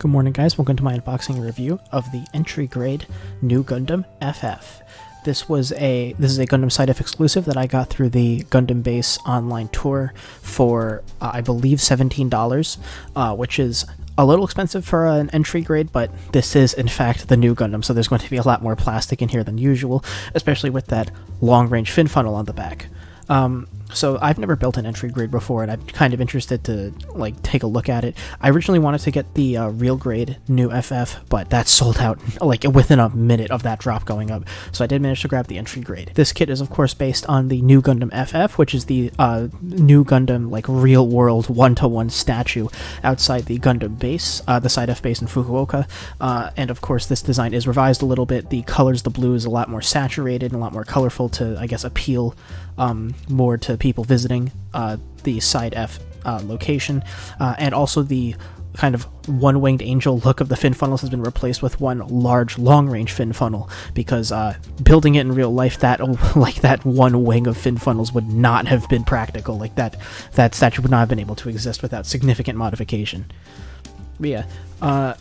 Good morning, guys. Welcome to my unboxing review of the entry grade Nu Gundam FF. This is a Gundam Side F exclusive that I got through the Gundam Base online tour for I believe $17, which is a little expensive for an entry grade, but this is in fact the Nu Gundam, so there's going to be a lot more plastic in here than usual, especially with that long-range fin funnel on the back. So I've never built an entry grade before, and I'm kind of interested to take a look at it. I originally wanted to get the real grade Nu FF, but that sold out within a minute of that drop going up. So I did manage to grab the entry grade. This kit is of course based on the Nu Gundam FF, which is the Nu Gundam real world 1-to-1 statue outside the Gundam base, the Side F base in Fukuoka. And of course this design is revised a little bit. The colors, the blue is a lot more saturated and a lot more colorful to, I guess, appeal more to people visiting the Side F location, and also the kind of one-winged angel look of the fin funnels has been replaced with one large long-range fin funnel, because building it in real life, that one wing of fin funnels would not have been practical. That statue would not have been able to exist without significant modification. But yeah,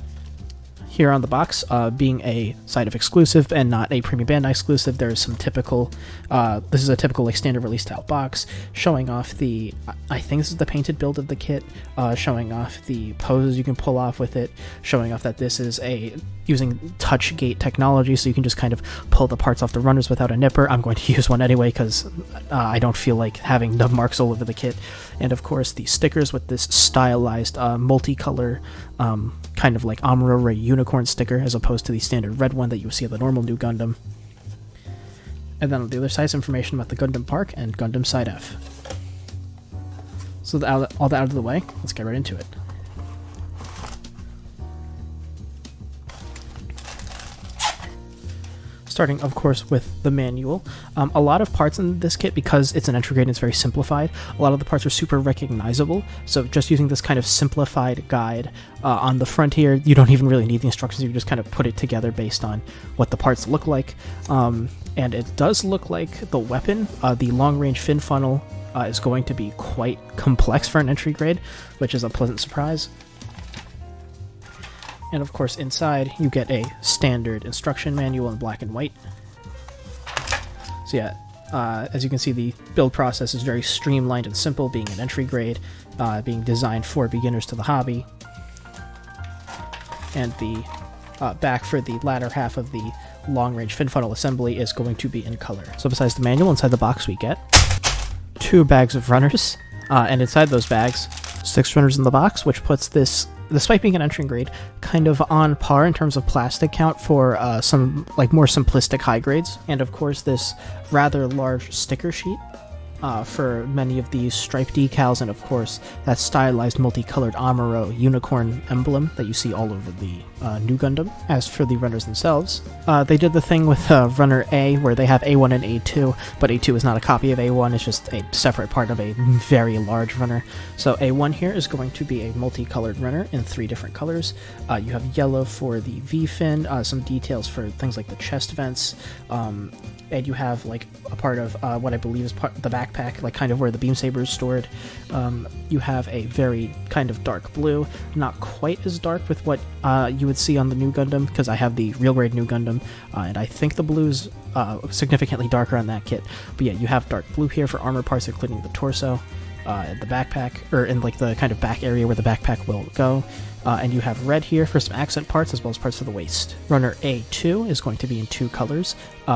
here on the box, being a Side F exclusive and not a Premium Bandai exclusive, there's some typical, this is a typical standard release style box, showing off the, I think this is the painted build of the kit, showing off the poses you can pull off with it, showing off that this is using touch gate technology, so you can just kind of pull the parts off the runners without a nipper. I'm going to use one anyway because I don't feel like having nub marks all over the kit. And of course the stickers with this stylized multicolor kind of like Amuro Ray unicorn sticker, as opposed to the standard red one that you would see on the normal Nu Gundam. And then on the other side is information about the Gundam Park and Gundam Side F. So all that out of the way, let's get right into it. Starting, of course, with the manual. A lot of parts in this kit, because it's an entry grade and it's very simplified, a lot of the parts are super recognizable, so just using this kind of simplified guide on the front here, you don't even really need the instructions, you just kind of put it together based on what the parts look like. And it does look like the weapon, the long-range fin funnel, is going to be quite complex for an entry grade, which is a pleasant surprise. And of course inside you get a standard instruction manual in black and white. So yeah, as you can see, the build process is very streamlined and simple, being an entry grade, being designed for beginners to the hobby. And the back for the latter half of the long-range fin funnel assembly is going to be in color. So besides the manual, inside the box we get 2 bags of runners, and inside those bags 6 runners in the box, which puts this, despite being an entry grade, kind of on par in terms of plastic count for some more simplistic high grades. And of course this rather large sticker sheet for many of these stripe decals, and of course that stylized multicolored Amuro unicorn emblem that you see all over the Nu Gundam. As for the runners themselves, they did the thing with runner A where they have A1 and A2, but A2 is not a copy of A1, it's just a separate part of a very large runner. So A1 here is going to be a multicolored runner in 3 different colors. You have yellow for the V-fin, some details for things like the chest vents, and you have a part of what I believe is part of the backpack, kind of where the beam saber is stored. You have a very kind of dark blue, not quite as dark with what you would see on the Nu Gundam, because I have the real grade Nu Gundam, and I think the blue is significantly darker on that kit. But yeah, you have dark blue here for armor parts, including the torso, the backpack, or in the kind of back area where the backpack will go. And you have red here for some accent parts, as well as parts of the waist. Runner A2 is going to be in 2 colors,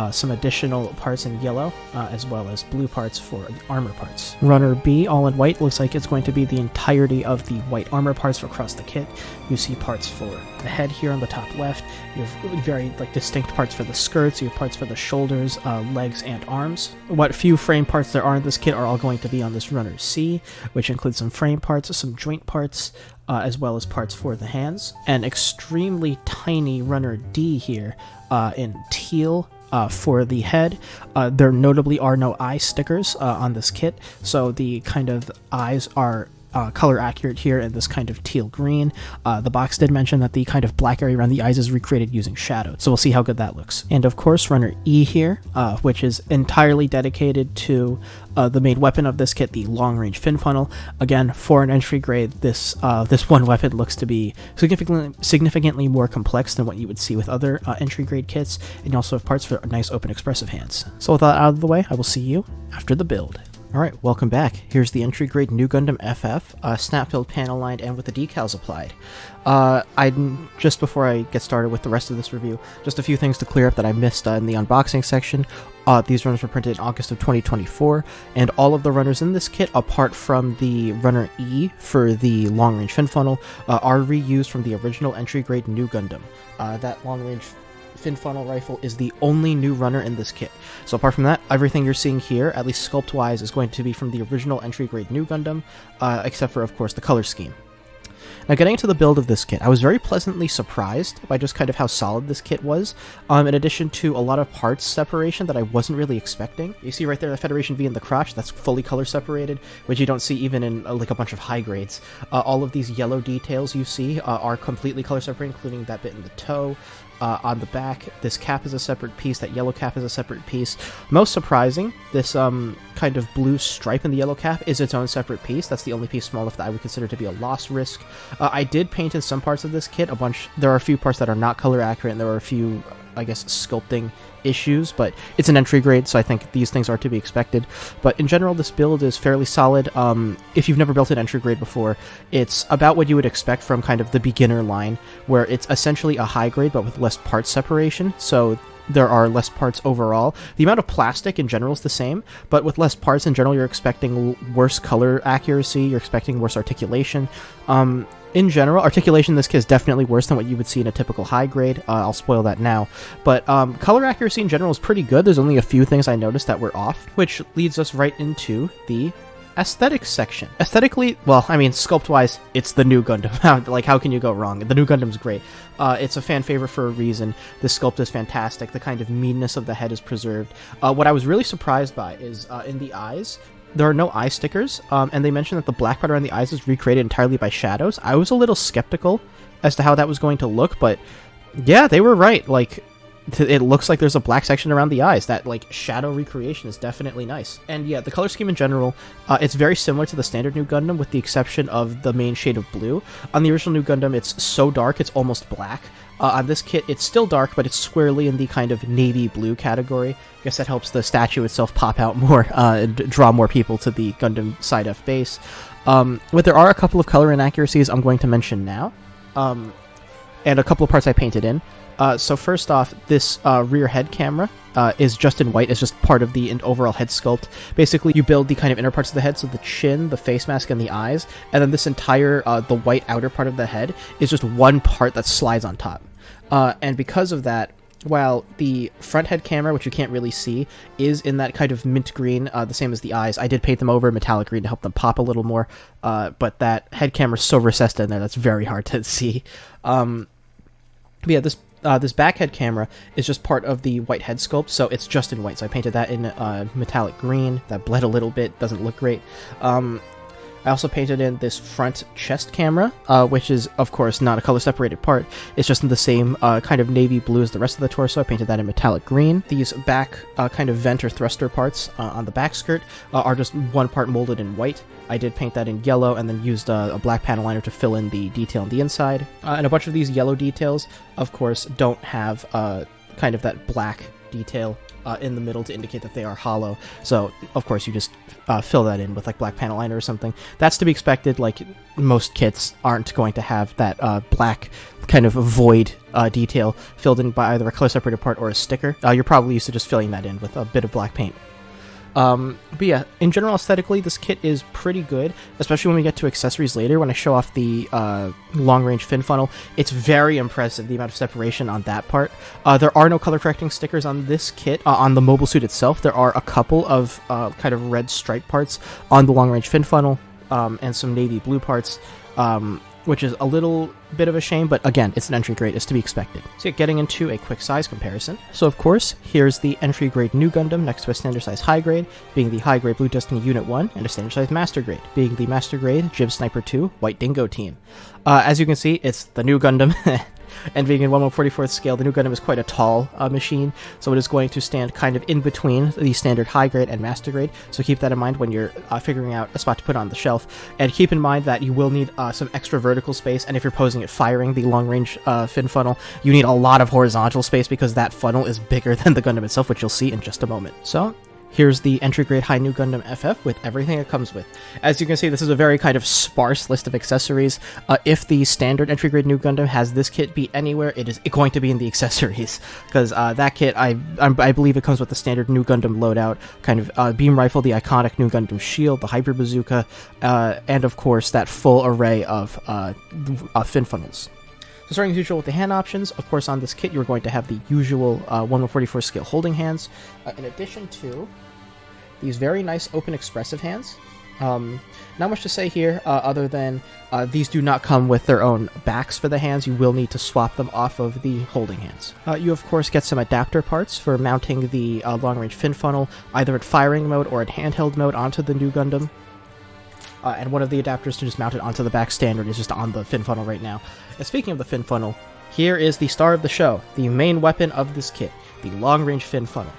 some additional parts in yellow, as well as blue parts for the armor parts. Runner B, all in white, looks like it's going to be the entirety of the white armor parts across the kit. You see parts for the head here on the top left, you have very distinct parts for the skirts, you have parts for the shoulders, legs, and arms. What few frame parts there are in this kit are all going to be on this Runner C, which includes some frame parts, some joint parts, as well as parts for the hands. An extremely tiny Runner D here in teal for the head. There notably are no eye stickers on this kit, so the kind of eyes are color accurate here in this kind of teal green. The box did mention that the kind of black area around the eyes is recreated using shadow, so we'll see how good that looks. And of course, runner E here, which is entirely dedicated to the main weapon of this kit, the long-range fin funnel. Again, for an entry grade, this one weapon looks to be significantly more complex than what you would see with other entry grade kits, and you also have parts for nice open expressive hands. So with that out of the way, I will see you after the build. Alright, welcome back. Here's the entry grade Nu Gundam FF, snap build panel lined and with the decals applied. Just before I get started with the rest of this review, just a few things to clear up that I missed in the unboxing section. These runners were printed in August of 2024, and all of the runners in this kit, apart from the runner E for the long-range fin funnel, are reused from the original entry grade Nu Gundam. That long-range fin funnel rifle is the only new runner in this kit. So apart from that, everything you're seeing here, at least sculpt-wise, is going to be from the original entry grade Nu Gundam, except for, of course, the color scheme. Now, getting into the build of this kit, I was very pleasantly surprised by just kind of how solid this kit was, in addition to a lot of parts separation that I wasn't really expecting. You see right there the Federation V in the crotch, that's fully color separated, which you don't see even in like a bunch of high grades. All of these yellow details you see are completely color separated, including that bit in the toe. On the back, this cap is a separate piece, that yellow cap is a separate piece. Most surprising, this kind of blue stripe in the yellow cap is its own separate piece. That's the only piece small enough that I would consider to be a loss risk. I did paint in some parts of this kit a bunch. There are a few parts that are not color accurate, and there are a few, I guess, sculpting issues, but it's an entry grade, so I think these things are to be expected. But in general, this build is fairly solid. If you've never built an entry grade before, it's about what you would expect from kind of the beginner line, where it's essentially a high grade but with less parts separation, so there are less parts overall. The amount of plastic in general is the same, but with less parts in general, you're expecting worse color accuracy, you're expecting worse articulation. In general, articulation in this kit is definitely worse than what you would see in a typical high grade. I'll spoil that now. But color accuracy in general is pretty good. There's only a few things I noticed that were off, which leads us right into the aesthetics section. Aesthetically, well, I mean, sculpt-wise, it's the Nu Gundam. Like, how can you go wrong? The Nu Gundam's great. It's a fan favorite for a reason. The sculpt is fantastic. The kind of meanness of the head is preserved. What I was really surprised by is in the eyes, there are no eye stickers, and they mentioned that the black part around the eyes is recreated entirely by shadows. I was a little skeptical as to how that was going to look, but yeah, they were right. Like, it looks like there's a black section around the eyes. That, like, shadow recreation is definitely nice. And yeah, the color scheme in general, it's very similar to the standard Nu Gundam, with the exception of the main shade of blue. On the original Nu Gundam, it's so dark, it's almost black. On this kit, it's still dark, but it's squarely in the kind of navy blue category. I guess that helps the statue itself pop out more and draw more people to the Gundam Side F base. But there are a couple of color inaccuracies I'm going to mention now, and a couple of parts I painted in. So first off, this rear head camera is just in white. It's just part of the overall head sculpt. Basically, you build the kind of inner parts of the head, so the chin, the face mask, and the eyes, and then this entire, the white outer part of the head is just one part that slides on top. And because of that, while the front head camera, which you can't really see, is in that kind of mint green, the same as the eyes, I did paint them over metallic green to help them pop a little more, but that head camera is so recessed in there that's very hard to see. But yeah, this back head camera is just part of the white head sculpt, so it's just in white. So I painted that in metallic green. That bled a little bit, doesn't look great. I also painted in this front chest camera, which is, of course, not a color-separated part. It's just in the same kind of navy blue as the rest of the torso. I painted that in metallic green. These back kind of vent or thruster parts on the back skirt are just one part molded in white. I did paint that in yellow and then used a black panel liner to fill in the detail on the inside. And a bunch of these yellow details, of course, don't have kind of that black detail in the middle to indicate that they are hollow. So, of course, you just fill that in with like black panel liner or something. That's to be expected. Like, most kits aren't going to have that black kind of void detail filled in by either a color separated part or a sticker. You're probably used to just filling that in with a bit of black paint. But yeah, in general, aesthetically, this kit is pretty good, especially when we get to accessories later. When I show off the long-range fin funnel, it's very impressive, the amount of separation on that part. There are no color-correcting stickers on this kit. On the mobile suit itself, there are a couple of kind of red stripe parts on the long-range fin funnel, and some navy blue parts. which is a little bit of a shame, but again, it's an entry grade, it's to be expected. So getting into a quick size comparison. So of course, here's the entry grade Nu Gundam next to a standard size high grade, being the high grade Blue Destiny Unit 1, and a standard size master grade, being the master grade Jib Sniper 2 White Dingo team. As you can see, it's the Nu Gundam, and being in 1/144th scale, the Nu Gundam is quite a tall machine, so it is going to stand kind of in between the standard high grade and master grade, so keep that in mind when you're figuring out a spot to put on the shelf, and keep in mind that you will need some extra vertical space, and if you're posing at firing the long-range fin funnel, you need a lot of horizontal space because that funnel is bigger than the Gundam itself, which you'll see in just a moment. So here's the entry-grade high Nu Gundam FF with everything it comes with. As you can see, this is a very kind of sparse list of accessories. If the standard entry-grade Nu Gundam has this kit be anywhere, it is going to be in the accessories, because that kit, I believe it comes with the standard Nu Gundam loadout, kind of beam rifle, the iconic Nu Gundam shield, the hybrid bazooka, and of course that full array of fin funnels. So starting as usual with the hand options, of course on this kit you're going to have the usual 1/144 scale holding hands, in addition to these very nice open expressive hands. Not much to say here, other than these do not come with their own backs for the hands. You will need to swap them off of the holding hands. You of course get some adapter parts for mounting the long-range fin funnel, either at firing mode or at handheld mode onto the Nu Gundam. And one of the adapters to just mount it onto the back standard is just on the fin funnel right now. And speaking of the fin funnel, here is the star of the show, the main weapon of this kit, the long-range fin funnel.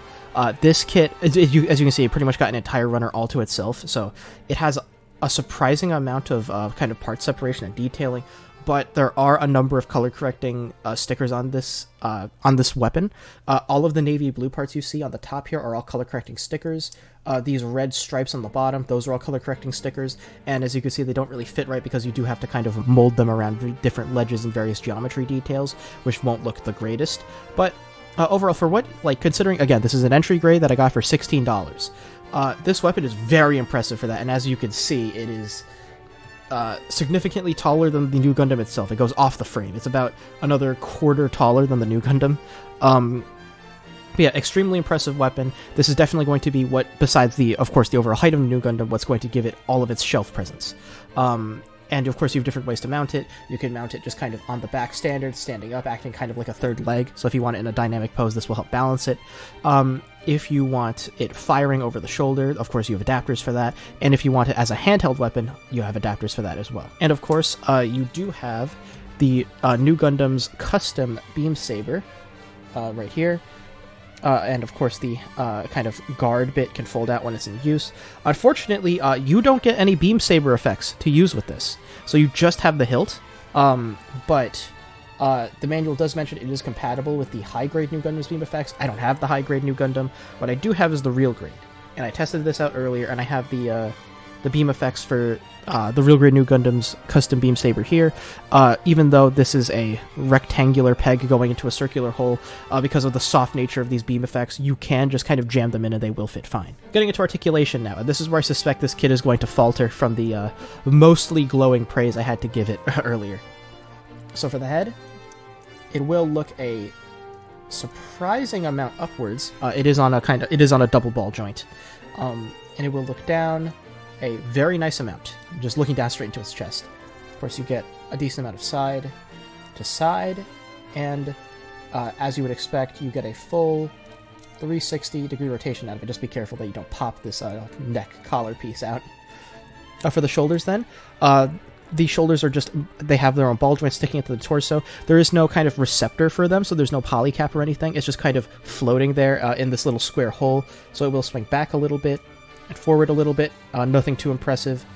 This kit, as you can see, it pretty much got an entire runner all to itself, so it has a surprising amount of kind of part separation and detailing, but there are a number of color correcting stickers on this weapon. All of the navy blue parts you see on the top here are all color correcting stickers. These red stripes on the bottom, those are all color correcting stickers, and as you can see, they don't really fit right because you do have to kind of mold them around different ledges and various geometry details, which won't look the greatest. But overall, for what, like, considering, again, this is an entry grade that I got for $16, this weapon is very impressive for that, and as you can see, it is significantly taller than the Nu Gundam itself. It goes off the frame. It's about another quarter taller than the Nu Gundam. But yeah, extremely impressive weapon. This is definitely going to be what, besides the, of course, the overall height of the Nu Gundam, what's going to give it all of its shelf presence. And of course, you have different ways to mount it. You can mount it just kind of on the back standard, standing up, acting kind of like a third leg. So if you want it in a dynamic pose, this will help balance it. If you want it firing over the shoulder, of course, you have adapters for that. And if you want it as a handheld weapon, you have adapters for that as well. And of course, you do have the Nu Gundam's custom beam saber right here. And of course the kind of guard bit can fold out when it's in use. Unfortunately, you don't get any beam saber effects to use with this, so you just have the hilt. But the manual does mention it is compatible with the high grade Nu Gundam's beam effects. I don't have the high grade Nu Gundam. What I do have is the real grade, and I tested this out earlier, and I have the beam effects for the real grade Nu Gundam's custom beam saber here, even though this is a rectangular peg going into a circular hole, because of the soft nature of these beam effects, you can just kind of jam them in and they will fit fine. Getting into articulation now, and this is where I suspect this kit is going to falter from the mostly glowing praise I had to give it earlier. So for the head, it will look a surprising amount upwards. It is on a double ball joint, and it will look down a very nice amount, just looking down straight into its chest. Of course, you get a decent amount of side to side, and as you would expect, you get a full 360-degree rotation out of it. Just be careful that you don't pop this neck collar piece out. For the shoulders, then, the shoulders are just, they have their own ball joint sticking into the torso. There is no kind of receptor for them, so there's no polycap or anything. It's just kind of floating there in this little square hole, so it will swing back a little bit and forward a little bit, nothing too impressive.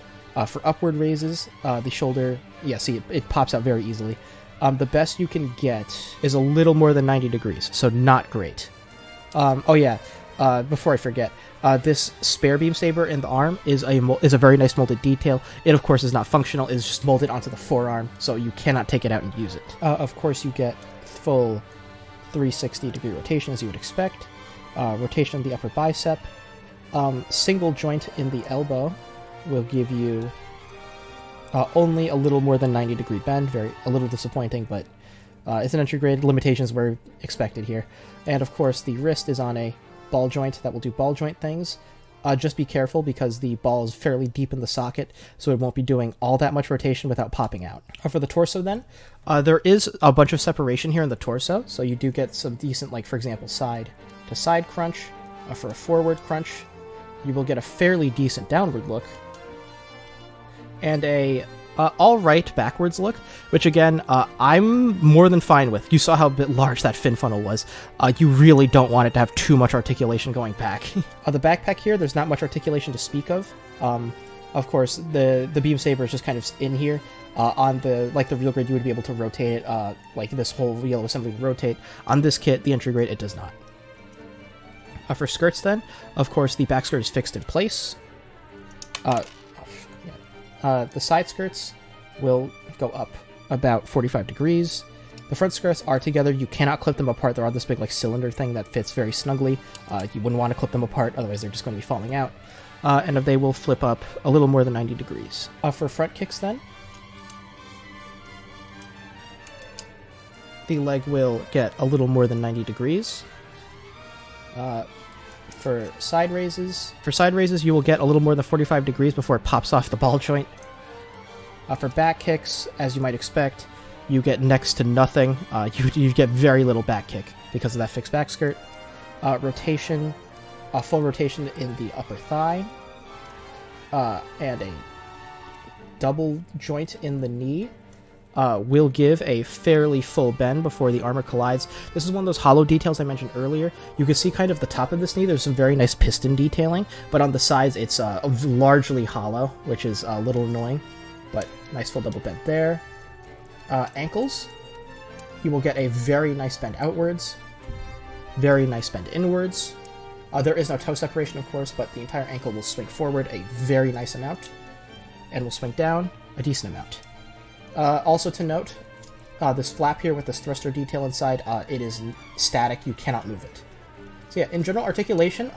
For upward raises, the shoulder, yeah, see, it pops out very easily. The best you can get is a little more than 90 degrees, so not great. Oh yeah, before I forget, this spare beam saber in the arm is a very nice molded detail. It, of course, is not functional. It's just molded onto the forearm, so you cannot take it out and use it. Of course, you get full 360-degree rotation, as you would expect. Rotation of the upper bicep. Single joint in the elbow will give you only a little more than 90-degree bend. A little disappointing, but it's an entry grade. Limitations were expected here. And of course, the wrist is on a ball joint that will do ball joint things. Just be careful because the ball is fairly deep in the socket, so it won't be doing all that much rotation without popping out. For the torso then, there is a bunch of separation here in the torso, so you do get some decent, like for example, side to side crunch. For a forward crunch, you will get a fairly decent downward look, and a alright backwards look, which again, I'm more than fine with. You saw how bit large that fin funnel was. You really don't want it to have too much articulation going back. The backpack here, there's not much articulation to speak of. Of course, the beam saber is just kind of in here. On the real grade, you would be able to rotate it, like this whole yellow assembly would rotate. On this kit, the entry grade, it does not. For skirts then, of course, the back skirt is fixed in place. The side skirts will go up about 45 degrees. The front skirts are together. You cannot clip them apart. They're on this big like cylinder thing that fits very snugly. You wouldn't want to clip them apart, otherwise they're just going to be falling out. And they will flip up a little more than 90 degrees. For front kicks then, the leg will get a little more than 90 degrees. For side raises, you will get a little more than 45 degrees before it pops off the ball joint. For back kicks, as you might expect, you get next to nothing. You get very little back kick because of that fixed back skirt. Rotation, full rotation in the upper thigh, and a double joint in the knee. Will give a fairly full bend before the armor collides. This is one of those hollow details I mentioned earlier. You can see kind of the top of this knee, there's some very nice piston detailing, but on the sides it's largely hollow, which is a little annoying, but nice full double bend there. Ankles, you will get a very nice bend outwards, very nice bend inwards. There is no toe separation, of course, but the entire ankle will swing forward a very nice amount, and will swing down a decent amount. Also to note, this flap here with this thruster detail inside, it is static, you cannot move it. So yeah, in general, articulation,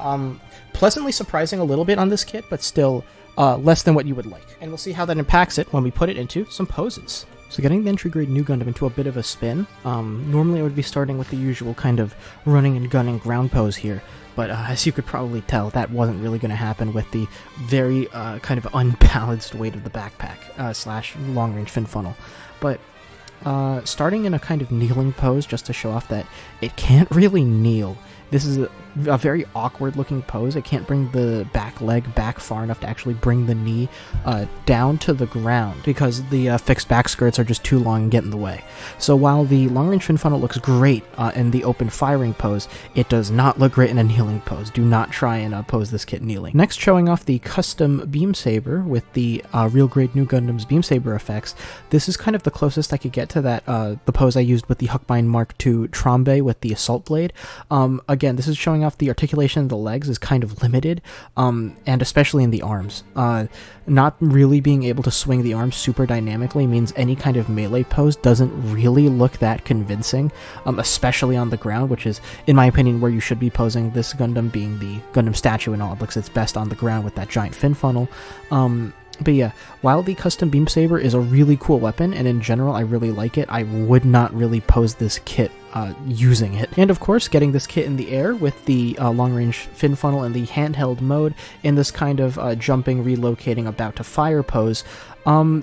pleasantly surprising a little bit on this kit, but still less than what you would like. And we'll see how that impacts it when we put it into some poses. So getting the entry grade Nu Gundam into a bit of a spin, normally I would be starting with the usual kind of running and gunning ground pose here, but as you could probably tell, that wasn't really going to happen with the very kind of unbalanced weight of the backpack slash long-range fin funnel. But starting in a kind of kneeling pose just to show off that it can't really kneel. This is a very awkward looking pose. It can't bring the back leg back far enough to actually bring the knee down to the ground because the fixed back skirts are just too long and get in the way. So while the long range fin funnel looks great in the open firing pose, it does not look great in a kneeling pose. Do not try and pose this kit kneeling. Next, showing off the custom beam saber with the real grade Nu Gundam's beam saber effects. This is kind of the closest I could get to that the pose I used with the Huckbind Mark II Trombe with the assault blade. Again, this is showing off the articulation of the legs is kind of limited, and especially in the arms. Not really being able to swing the arms super dynamically means any kind of melee pose doesn't really look that convincing, especially on the ground, which is, in my opinion, where you should be posing this Gundam, being the Gundam statue and all. It looks its best on the ground with that giant fin funnel. But yeah, while the custom beam saber is a really cool weapon, and in general I really like it, I would not really pose this kit using it. And of course, getting this kit in the air with the long-range fin funnel and the handheld mode in this kind of jumping, relocating, about to fire pose,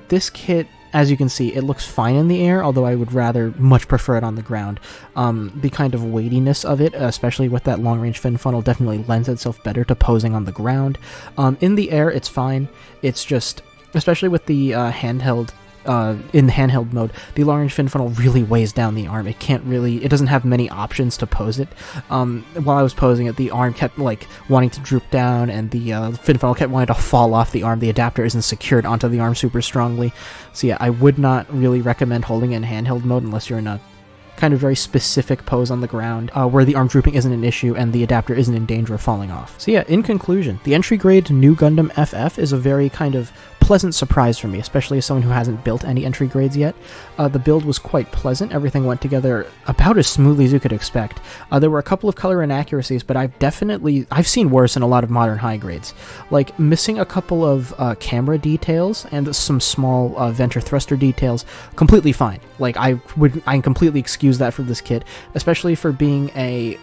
this kit, as you can see, it looks fine in the air, although I would rather much prefer it on the ground. The kind of weightiness of it, especially with that long-range fin funnel, definitely lends itself better to posing on the ground. In the air, it's fine. It's just, especially with the handheld, in the handheld mode, the long-range fin funnel really weighs down the arm. It doesn't have many options to pose it. While I was posing it, the arm kept wanting to droop down, and the fin funnel kept wanting to fall off the arm. The adapter isn't secured onto the arm super strongly. So yeah, I would not really recommend holding it in handheld mode unless you're in a kind of very specific pose on the ground, where the arm drooping isn't an issue and the adapter isn't in danger of falling off. So yeah, in conclusion, the entry grade Nu Gundam FF is a very kind of pleasant surprise for me, especially as someone who hasn't built any entry grades yet. The build was quite pleasant. Everything went together about as smoothly as you could expect. There were a couple of color inaccuracies, but I've seen worse in a lot of modern high grades. Like missing a couple of camera details and some small venter thruster details, completely fine. I can completely excuse that for this kit, especially for being a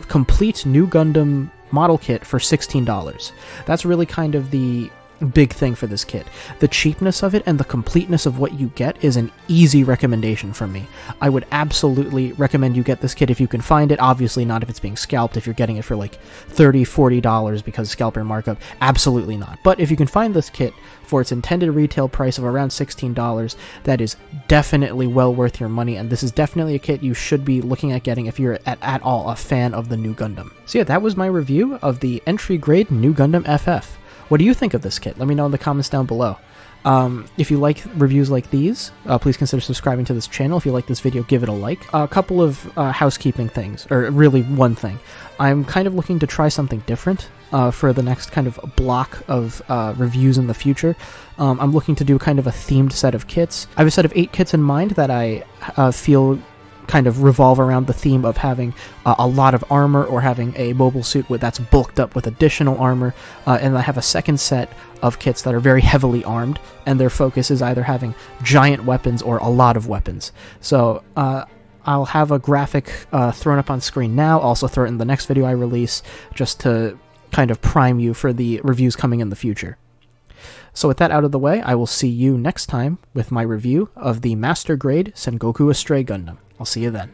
complete Nu Gundam model kit for $16. That's really kind of the big thing for this kit. The cheapness of it and the completeness of what you get is an easy recommendation from me. I would absolutely recommend you get this kit if you can find it. Obviously not if it's being scalped. If you're getting it for like $30, $40 because scalper markup, absolutely not. But if you can find this kit for its intended retail price of around $16, that is definitely well worth your money, and this is definitely a kit you should be looking at getting if you're at all a fan of the Nu Gundam. So yeah, that was my review of the entry grade Nu Gundam FF. What do you think of this kit? Let me know in the comments down below. If you like reviews like these, please consider subscribing to this channel. If you like this video, give it a like. A couple of housekeeping things, or really one thing. I'm kind of looking to try something different for the next kind of block of reviews in the future. I'm looking to do kind of a themed set of kits. I have a set of 8 kits in mind that I feel kind of revolve around the theme of having a lot of armor or having a mobile suit that's bulked up with additional armor, and I have a second set of kits that are very heavily armed, and their focus is either having giant weapons or a lot of weapons. So I'll have a graphic thrown up on screen now, also throw it in the next video I release, just to kind of prime you for the reviews coming in the future. So with that out of the way, I will see you next time with my review of the Master Grade Sengoku Astray Gundam. I'll see you then.